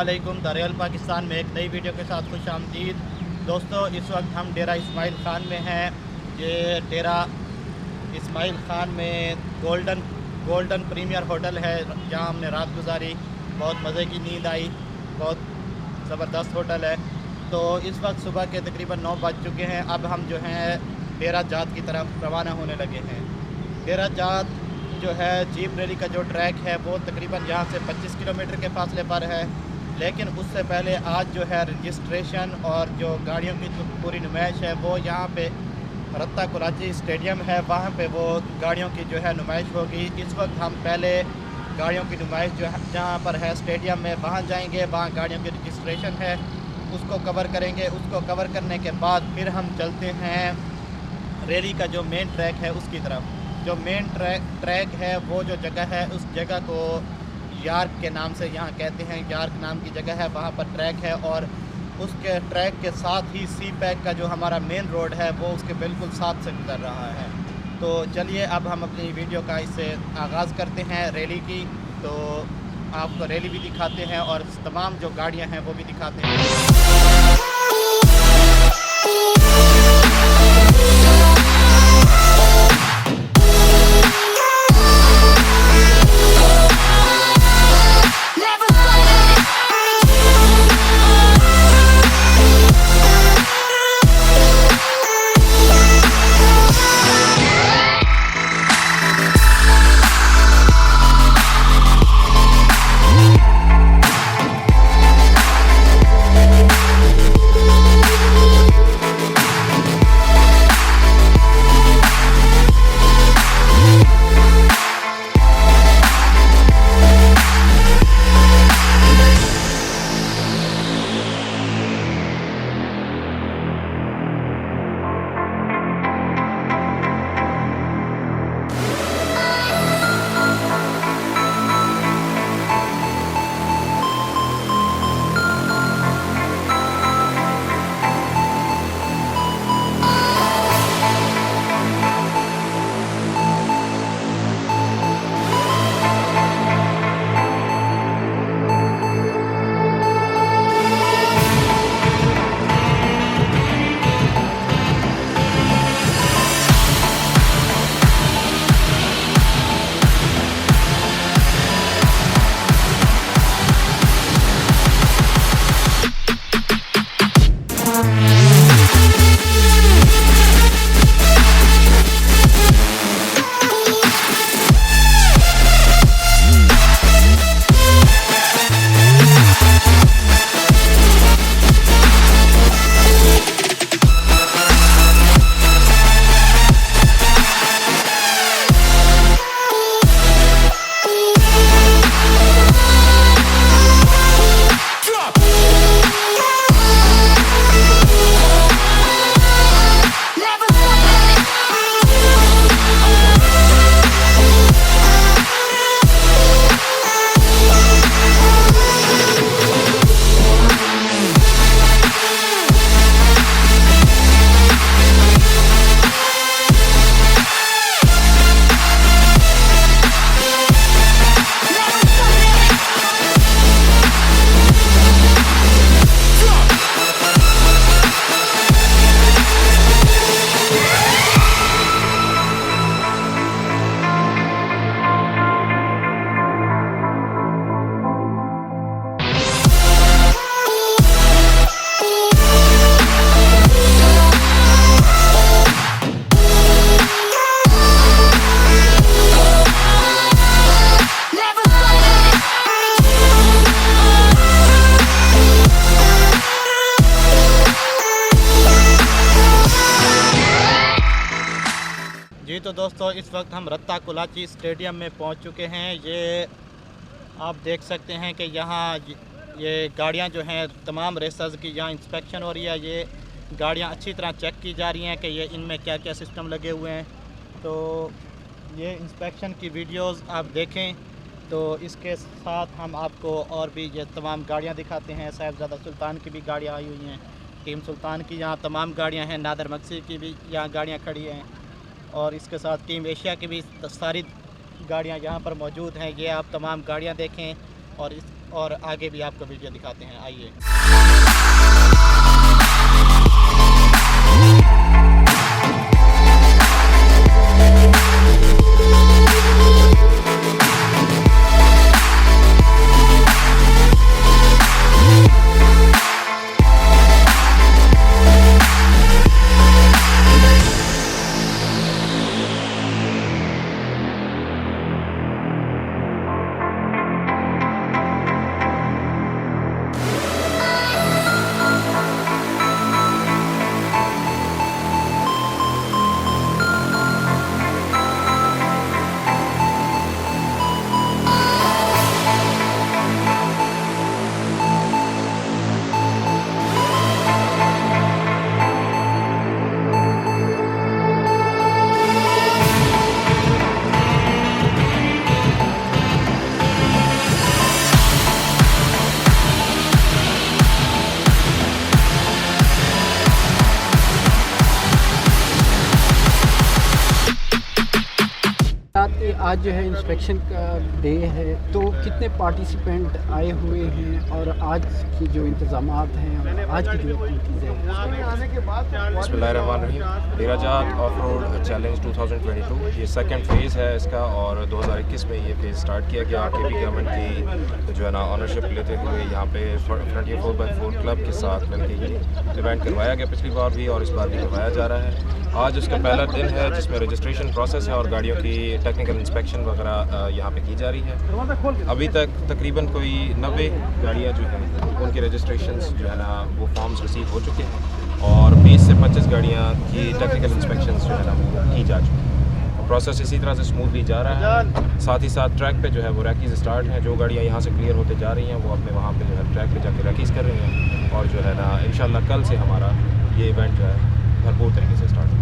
अस्सलामुअलैकुम। The real Pakistan में एक नई वीडियो के साथ खुश आमदीद। दोस्तों, इस वक्त हम डेरा इस्माइल ख़ान में हैं। ये डेरा इस्माइल ख़ान में गोल्डन प्रीमियर होटल है, जहाँ हमने रात गुजारी। बहुत मज़े की नींद आई, बहुत ज़बरदस्त होटल है। तो इस वक्त सुबह के तकरीबन 9 बज चुके हैं। अब हम जो हैं डेरा जात की तरफ रवाना होने लगे हैं। डेरा जात जो है जीप रैली का जो ट्रैक है वो तकरीबन यहाँ से 25 किलोमीटर के फासले पर है। लेकिन उससे पहले आज जो है रजिस्ट्रेशन और जो गाड़ियों की जो पूरी नुमाइश है वो यहाँ पे रत्ता कराची स्टेडियम है, वहाँ पे वो गाड़ियों की जो है नुमाइश होगी। इस वक्त हम पहले गाड़ियों की नुमाइश जो है जहाँ पर है स्टेडियम में वहाँ जाएंगे, वहाँ गाड़ियों की रजिस्ट्रेशन है उसको कवर करेंगे। उसको कवर करने के बाद फिर हम चलते हैं रैली का जो मेन ट्रैक है उसकी तरफ। जो मेन ट्रैक है वो जो जगह है उस जगह को यार्क के नाम से यहाँ कहते हैं। यार्क नाम की जगह है, वहाँ पर ट्रैक है और उसके ट्रैक के साथ ही सी पैक का जो हमारा मेन रोड है वो उसके बिल्कुल साथ से गुजर रहा है। तो चलिए अब हम अपनी वीडियो का इससे आगाज़ करते हैं रैली की। तो आपको रैली भी दिखाते हैं और तमाम जो गाड़ियाँ हैं वो भी दिखाते हैं। जी तो दोस्तों, इस वक्त हम रत्ता कराची स्टेडियम में पहुंच चुके हैं। ये आप देख सकते हैं कि यहाँ ये गाड़ियां जो हैं तमाम रेसर्स की यहाँ इंस्पेक्शन हो रही है। ये गाड़ियां अच्छी तरह चेक की जा रही हैं कि ये इनमें क्या क्या सिस्टम लगे हुए हैं। तो ये इंस्पेक्शन की वीडियोस आप देखें। तो इसके साथ हम आपको और भी ये तमाम गाड़ियाँ दिखाते हैं। साहिबजादा सुल्तान की भी गाड़ियाँ आई हुई हैं, टीम सुल्तान की यहाँ तमाम गाड़ियाँ हैं, नादर मक्सी की भी यहाँ गाड़ियाँ खड़ी हैं और इसके साथ टीम एशिया की भी सारी गाड़ियाँ यहाँ पर मौजूद हैं। ये आप तमाम गाड़ियाँ देखें और और आगे भी आपको वीडियो दिखाते हैं, आइए। आज जो है इंस्पेक्शन का डे है, तो कितने पार्टिसिपेंट आए हुए हैं और आज की जो इंतज़ामात हैं, आज की जो एक्टिविटीज़ हैं। बिस्मिल्लाहिर्रहमानिर्रहीम। डेरा जात ऑफ रोड चैलेंज 2022 ये सेकंड फेज़ है इसका, और 2021 में ये फेज़ स्टार्ट किया गया केपी गवर्नमेंट की जो है ना ऑनरशिप लेते हुए यहाँ पे फ्रंटियर 4x4 क्लब के साथ मिलकर ये इवेंट करवाया गया पिछली बार भी और इस बार भी करवाया जा रहा है। आज उसका पहला दिन है जिसमें रजिस्ट्रेशन प्रोसेस है और गाड़ियों की टेक्निकल इंस्पेक्शन वगैरह यहाँ पे की जा रही है। अभी तक तकरीबन कोई 90 गाड़ियाँ जो हैं उनके रजिस्ट्रेशंस जो है ना वो फॉर्म्स रिसीव हो चुके हैं और 20 से 25 गाड़ियाँ की टेक्निकल इंस्पेक्शंस जो है ना वो की जा चुकी हैं। प्रोसेस इसी तरह से स्मूथली जा रहा है। साथ ही साथ ट्रैक पे जो है वो रैकीज़ स्टार्ट हैं। जो गाड़ियाँ यहाँ से क्लियर होते जा रही हैं वो अपने वहाँ पे जो है ट्रैक पे जाके रैकीज़ कर रही हैं और जो है ना इंशाल्लाह कल से हमारा ये इवेंट जो है भरपूर तरीके से स्टार्ट होगा।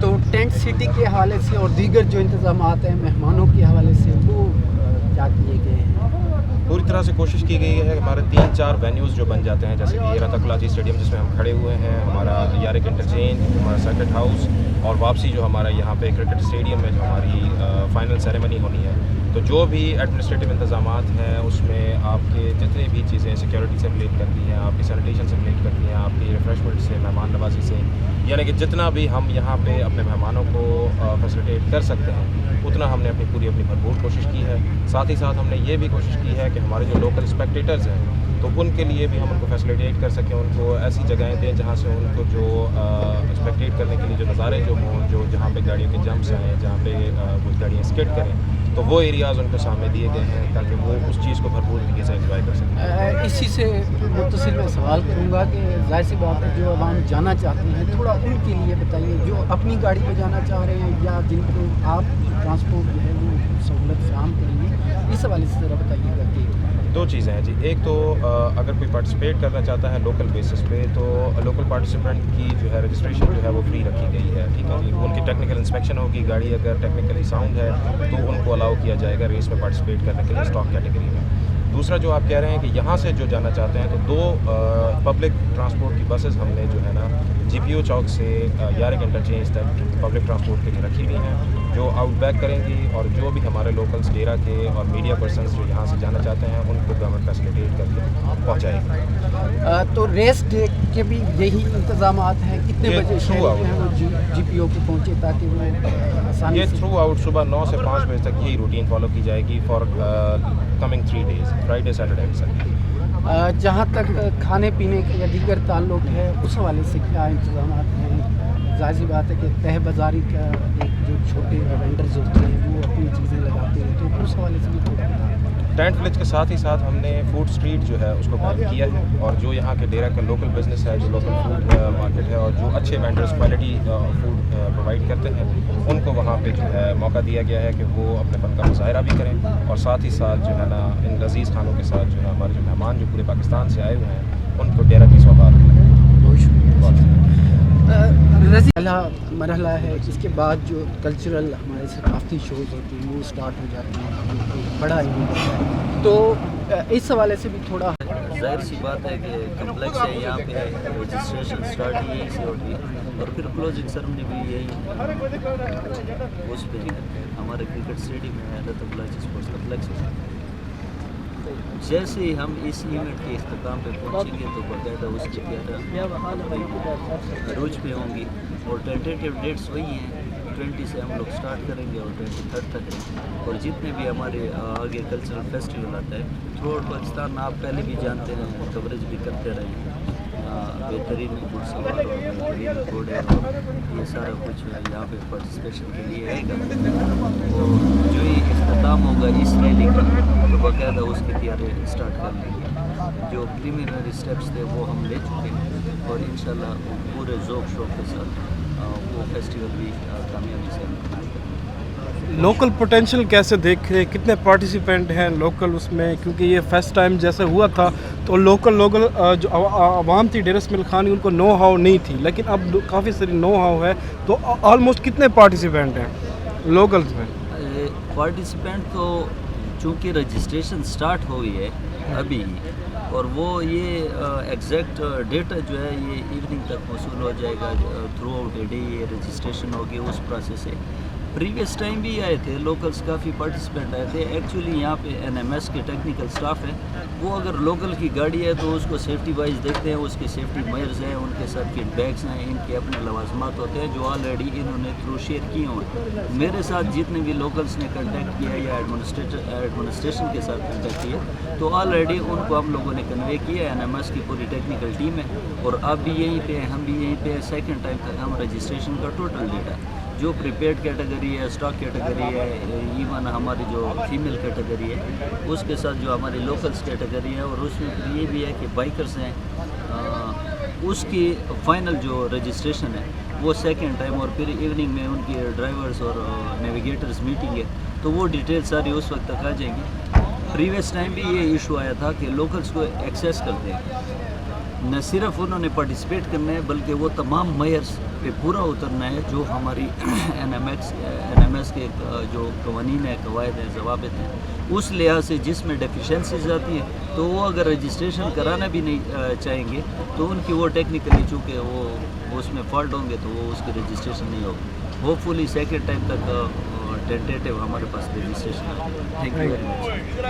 तो टेंट सिटी के हवाले से और दीगर जो इंतज़ामात हैं मेहमानों के हवाले से वो क्या किए गए हैं? पूरी तरह से कोशिश की गई है। हमारे 3-4 वेन्यूज़ जो बन जाते हैं, जैसे कि ये रतकलाजी स्टेडियम जिसमें हम खड़े हुए हैं, हमारा यारिक इंटरचेंज, हमारा सर्किट हाउस और वापसी जो हमारा यहाँ पे क्रिकेट स्टेडियम में जो हमारी फाइनल सेरेमनी होनी है। तो जो भी एडमिनिस्ट्रेटिव इंतज़ामात हैं उसमें आपके जितनी भी चीज़ें सिक्योरिटी से रिलेट करती हैं, आपकी सैनिटेशन से रिलेट करती हैं, आपकी रिफ्रेशमेंट से, मेहमान नवाजी से, यानी कि जितना भी हम यहाँ पे अपने मेहमानों को फैसिलिटेट कर सकते हैं उतना हमने अपनी भरपूर कोशिश की है। साथ ही साथ हमने ये भी कोशिश की है कि हमारे जो लोकल स्पेक्टेटर्स हैं तो उनके लिए भी हम उनको फैसिलिटेट कर सकें, उनको ऐसी जगहें दें जहाँ से उनको जो स्पेक्टेट करने के लिए जो नज़ारे जो हों, जो जहाँ पे गाड़ियों के जंप्स आएँ, जहाँ पे कुछ गाड़ियाँ स्किड करें, तो वो एरियाज़ उनको सामने दिए गए हैं ताकि वो उस चीज़ को भरपूर तरीके से एंजॉय कर सकें। इसी से मुत्तसिल मैं सवाल करूँगा कि ज़ाहिर सी बात है जो आवाम जाना चाहते हैं थोड़ा उनके लिए बताइए, जो अपनी गाड़ी पर जाना चाह रहे हैं या जिनको आप ट्रांसपोर्ट जो है वो सहूलत फराहम करेंगे, इस हवाले से ज़रा बताइएगा कि। दो चीज़ें हैं जी। एक तो अगर कोई पार्टिसिपेट करना चाहता है लोकल बेसिस पे तो लोकल पार्टिसिपेंट की जो है रजिस्ट्रेशन जो है वो फ्री रखी गई है, ठीक है जी। उनकी टेक्निकल इंस्पेक्शन होगी, गाड़ी अगर टेक्निकली साउंड है तो उनको अलाउ किया जाएगा रेस में पार्टिसिपेट करने के लिए स्टॉक कैटेगरी में। दूसरा जो आप कह रहे हैं कि यहाँ से जो जाना चाहते हैं तो 2 पब्लिक ट्रांसपोर्ट की बसेस हमने जो है ना GPO चौक से यारिक इंटरचेंज तक पब्लिक ट्रांसपोर्ट के लिए रखी हुई हैं जो आउटबैक करेंगी और जो भी हमारे लोकल्स डेरा के और मीडिया पर्सनस जो यहाँ से जाना चाहते हैं उनको गवर्नमेंट फैसिलिटेट करके पहुँचाएगी। तो रेस डे के भी यही इंतज़ामात हैं, कितने बजे शहर हैं वो GPO पे पहुँचे ताकि वो आसानी ये थ्रू आउट सुबह 9 से 5 बजे तक यही रूटीन फॉलो की जाएगी for coming 3 days, Friday, Saturday and Sunday. जहाँ तक खाने पीने के या दीगर ताल्लुक है उस हवाले से क्या इंतज़ामात हैं? ज़ाहिर सी बात है कि तह बाज़ारी का एक जो छोटे वेंडर्स होते हैं वो अपनी चीज़ें लगाते हैं, तो उस हवाले से भी थोड़ा टेंट विलेज के साथ ही साथ हमने फूड स्ट्रीट जो है उसको कायम किया है और जो यहाँ के डेरा का लोकल बिज़नेस है, जो लोकल फूड मार्केट है और जो अच्छे वेंडर्स क्वालिटी फूड प्रोवाइड करते हैं उनको वहाँ पे जो है मौका दिया गया है कि वो अपने फन का मुजाहरा भी करें और साथ ही साथ जो है ना इन लजीज़ खानों के साथ जो है हमारे जो मेहमान जो पूरे पाकिस्तान से आए हुए हैं उनको डेरा की सौगात करें। बहुत शुक्रिया। पहला मरहला है, इसके बाद जो कल्चरल हमारे सकाफती शोज़ होते हैं वो स्टार्ट हो जाते हैं, बड़ा इवेंट है, तो इस हवाले से भी थोड़ा जाहिर सी बात है कि कम्प्लेक्स है, यहाँ पे रजिस्ट्रेशन स्टार्ट ही यहीं से होती है और फिर क्लोजिंग सेरेमनी भी यही उस पर हमारे क्रिकेट स्टेडियम में रतकलाजी स्पोर्ट्स कम्प्लेक्स है। जैसे ही हम इस इवेंट के इख्तिताम पे पहुंचेंगे तो बाकायदा उसकी तैयारी अरूज पे होंगी और टेंटेटिव डेट्स वही हैं। 20 से हम लोग स्टार्ट करेंगे और 23 तक है। और जितने भी हमारे आगे कल्चरल फेस्टिवल आता है थ्रू आउट पाकिस्तान, आप पहले भी जानते हैं, कवरेज भी करते रहे हैं। बेहतरीन घुड़सवार और बेहतरीन घोड़े और ये सारा कुछ यहाँ पे पार्टिसिपेशन के लिए आएगा। और जो ही इख्तिताम होगा इस रैली का तो बाकायदा उसकी तैयारी स्टार्ट कर लेंगे। जो प्रीलिमिनरी स्टेप्स थे वो हम ले चुके हैं और इंशाल्लाह पूरे ज़ोक शौक के साथ वो फेस्टिवल भी कामयाबी से लोकल पोटेंशियल कैसे देख रहे हैं, कितने पार्टिसिपेंट हैं लोकल उसमें, क्योंकि ये फर्स्ट टाइम जैसे हुआ था तो लोकल जो आवाम थी डेरा इस्माइल खान की उनको नो हाउ नहीं थी, लेकिन अब काफ़ी सारी नो हाउ है। तो ऑलमोस्ट कितने पार्टिसिपेंट हैं लोकल्स में? पार्टिसिपेंट तो चूँकि रजिस्ट्रेशन स्टार्ट हुई है अभी, और वो ये एग्जैक्ट डेटा जो है ये इवनिंग तक वसूल हो जाएगा। थ्रू आउट डे ये रजिस्ट्रेशन होगी, उस प्रोसेस से प्रीवियस टाइम भी आए थे लोकल्स, काफ़ी पार्टिसिपेंट आए थे। एक्चुअली यहाँ पे NMS के टेक्निकल स्टाफ है, वो अगर लोकल की गाड़ी है तो उसको सेफ्टी वाइज देखते हैं, उसके सेफ्टी मेजर्स हैं, उनके सर्टिफिकेट बैग्स हैं, इनके अपने लवाजमात होते हैं जो ऑलरेडी इन्होंने थ्रू शेयर किए हुए हैं। मेरे साथ जितने भी लोकल्स ने कॉन्टैक्ट किया या एडमिनिस्ट्रेशन के साथ कॉन्टैक्ट किया तो ऑलरेडी उनको हम लोगों ने कन्वे किया। NMS की पूरी टेक्निकल टीम है और अब भी यहीं पे हम भी यहीं पे सेकंड टाइम तक हम रजिस्ट्रेशन का टोटल डेटा जो प्रीपेड कैटेगरी है, स्टॉक कैटेगरी है, इवन हमारी जो फीमेल कैटेगरी है उसके साथ जो हमारी लोकल्स कैटेगरी है, और उसमें ये भी है कि बाइकर्स हैं उसकी फ़ाइनल जो रजिस्ट्रेशन है वो सेकंड टाइम, और फिर इवनिंग में उनकी ड्राइवर्स और नेविगेटर्स मीटिंग है तो वो डिटेल सारी उस वक्त तक आ जाएंगी। प्रीवियस टाइम भी ये इशू आया था कि लोकल्स को एक्सेस करते हैं, न सिर्फ उन्होंने पार्टिसिपेट करना है बल्कि वो तमाम मेयर्स पे पूरा उतरना है जो हमारी NMS के जो कवानीन है, कवायद हैं, ज़वाबित हैं, उस लिहाज से जिसमें डेफिशिएंसीज आती हैं तो वो अगर रजिस्ट्रेशन कराना भी नहीं चाहेंगे तो उनकी वो टेक्निकली चूँकि वो उसमें फॉल्ट होंगे तो वो उसकी रजिस्ट्रेशन नहीं होगी। होपफुली सेकेंड टाइम तक टेंटेटिव हमारे पास रजिस्ट्रेशन है। Thank you very much.